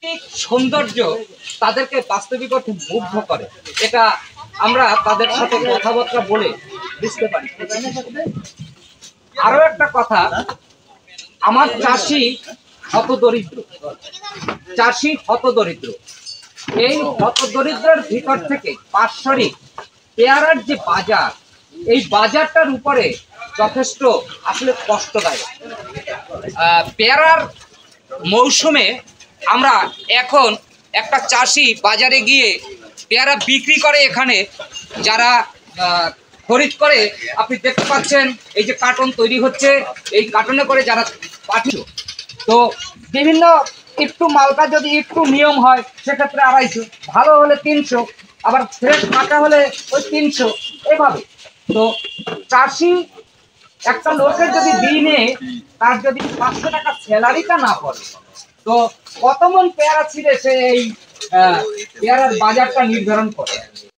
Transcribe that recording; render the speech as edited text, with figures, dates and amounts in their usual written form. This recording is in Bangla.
প্রাকৃতিক সৌন্দর্য তাদেরকে বাস্তবিক অর্থে মুগ্ধ করে। এটা আমরা তাদের সাথে কথাবার্তা বলে বুঝতে পারি। আরো একটা কথা, আমার চাষি হতদরিদ্র, চাষি হতদরিদ্র। এই হতদরিদ্রের ভিতর থেকে বাৎসরিক পেয়ারার যে বাজার, এই বাজারটার উপরে যথেষ্ট আসলে কষ্টদায়ক। পেয়ারার মৌসুমে আমরা এখন একটা চাষি বাজারে গিয়ে পেয়ারা বিক্রি করে, এখানে যারা খরিদ করে আপনি দেখতে পাচ্ছেন এই যে কার্টন তৈরি হচ্ছে, এই কার্টনে করে যারা পাঠিয়ে, তো বিভিন্ন একটু মালটা যদি একটু নিয়ম হয় সেক্ষেত্রে 250, ভালো হলে 300, আবার ফ্রেশ কাটা হলে ওই 300, এভাবে। তো চাষি একটা লোকের যদি দিনে তার যদি 500 টাকা স্যালারিটা না পড়ে, তো কত মন পেয়ারা ছিঁড়ে সে এই পেয়ারার বাজারটা নির্ধারণ করে।